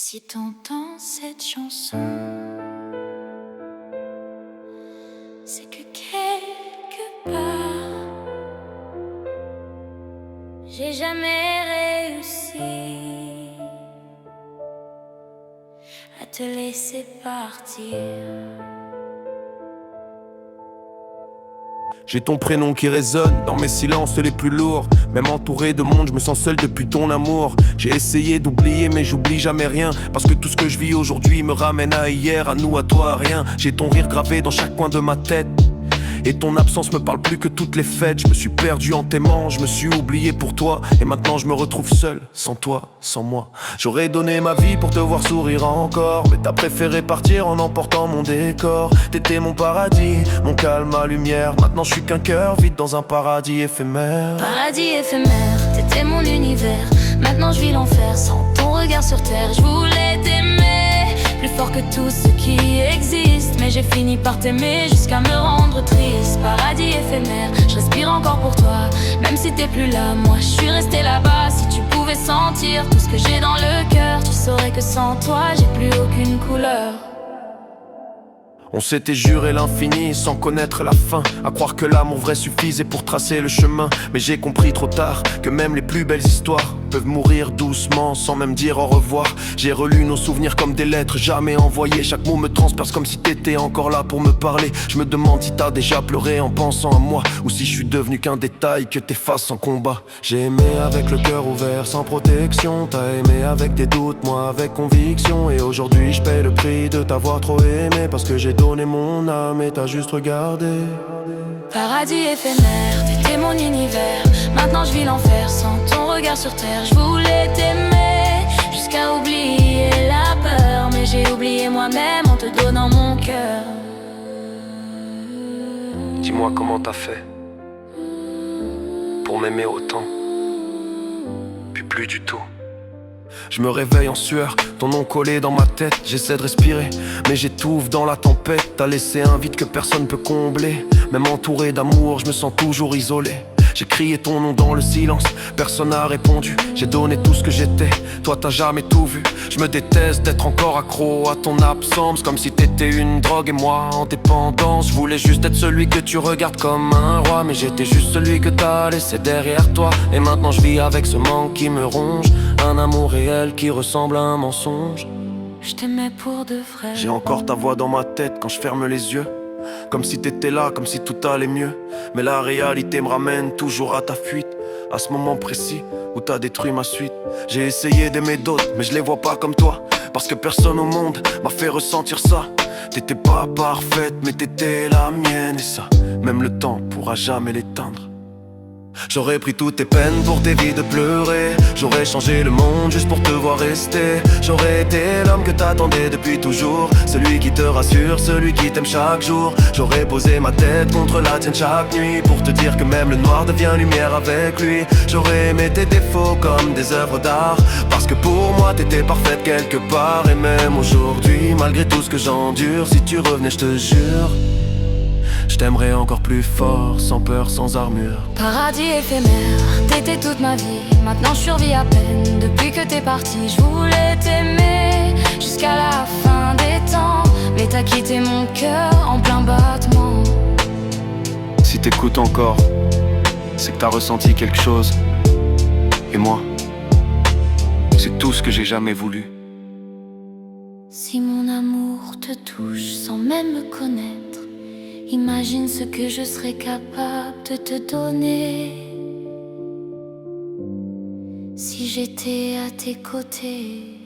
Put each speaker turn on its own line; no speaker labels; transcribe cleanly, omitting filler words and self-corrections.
Si t'entends cette chanson, c'est que quelque part, j'ai jamais réussi à te laisser partir.
J'ai ton prénom qui résonne dans mes silences les plus lourds. Même entouré de monde, je me sens seul depuis ton amour. J'ai essayé d'oublier mais j'oublie jamais rien, parce que tout ce que je vis aujourd'hui me ramène à hier, à nous, à toi, à rien. J'ai ton rire gravé dans chaque coin de ma tête, et ton absence me parle plus que toutes les fêtes. Je me suis perdu en t'aimant, je me suis oublié pour toi, et maintenant je me retrouve seul, sans toi, sans moi. J'aurais donné ma vie pour te voir sourire encore, mais t'as préféré partir en emportant mon décor. T'étais mon paradis, mon calme, ma lumière. Maintenant je suis qu'un cœur vide dans un paradis éphémère.
Paradis éphémère, t'étais mon univers. Maintenant je vis l'enfer sans ton regard sur terre. Je voulais t'aimer plus fort que tout ce qui existe, mais j'ai fini par t'aimer jusqu'à me rendre triste. Paradis éphémère, je respire encore pour toi, même si t'es plus là, moi je suis resté là-bas. Si tu pouvais sentir tout ce que j'ai dans le cœur, tu saurais que sans toi j'ai plus aucune couleur.
On s'était juré l'infini sans connaître la fin, à croire que l'amour vrai suffisait pour tracer le chemin. Mais j'ai compris trop tard que même les plus belles histoires peuvent mourir doucement sans même dire au revoir. J'ai relu nos souvenirs comme des lettres jamais envoyées. Chaque mot me transperce comme si t'étais encore là pour me parler. Je me demande si t'as déjà pleuré en pensant à moi, ou si je suis devenu qu'un détail que t'effaces en combat. J'ai aimé avec le cœur ouvert sans protection, t'as aimé avec des doutes, moi avec conviction. Et aujourd'hui je paie le prix de t'avoir trop aimé, parce que j'ai donné mon âme et t'as juste regardé.
Paradis éphémère, t'étais mon univers. Maintenant je vis l'enfer sans ton regard sur terre. Je voulais t'aimer jusqu'à oublier la peur, mais j'ai oublié moi-même en te donnant mon cœur.
Dis-moi comment t'as fait pour m'aimer autant, puis plus du tout. Je me réveille en sueur, ton nom collé dans ma tête. J'essaie de respirer, mais j'étouffe dans la tempête. T'as laissé un vide que personne peut combler. Même entouré d'amour, je me sens toujours isolé. J'ai crié ton nom dans le silence, personne n'a répondu. J'ai donné tout ce que j'étais, toi t'as jamais tout vu. Je me déteste d'être encore accro à ton absence, comme si t'étais une drogue et moi en dépendance. Je voulais juste être celui que tu regardes comme un roi, mais j'étais juste celui que t'as laissé derrière toi. Et maintenant je vis avec ce manque qui me ronge, un amour réel qui ressemble à un mensonge.
Je t'aimais pour de vrai.
J'ai encore ta voix dans ma tête quand je ferme les yeux, comme si t'étais là, comme si tout allait mieux. Mais la réalité me ramène toujours à ta fuite, à ce moment précis où t'as détruit ma suite. J'ai essayé d'aimer d'autres, mais je les vois pas comme toi, parce que personne au monde m'a fait ressentir ça. T'étais pas parfaite, mais t'étais la mienne, et ça, même le temps pourra jamais l'éteindre. J'aurais pris toutes tes peines pour t'éviter de pleurer. J'aurais changé le monde juste pour te voir rester. J'aurais été l'homme que t'attendais depuis toujours, celui qui te rassure, celui qui t'aime chaque jour. J'aurais posé ma tête contre la tienne chaque nuit, pour te dire que même le noir devient lumière avec lui. J'aurais aimé tes défauts comme des œuvres d'art, parce que pour moi t'étais parfaite quelque part. Et même aujourd'hui, malgré tout ce que j'endure, si tu revenais je te jure, je t'aimerais encore plus fort, sans peur, sans armure.
Paradis éphémère, t'étais toute ma vie. Maintenant je survis à peine depuis que t'es parti. Je voulais t'aimer jusqu'à la fin des temps, mais t'as quitté mon cœur en plein battement.
Si t'écoutes encore, c'est que t'as ressenti quelque chose. Et moi, c'est tout ce que j'ai jamais voulu.
Si mon amour te touche sans même me connaître, imagine ce que je serais capable de te donner si j'étais à tes côtés.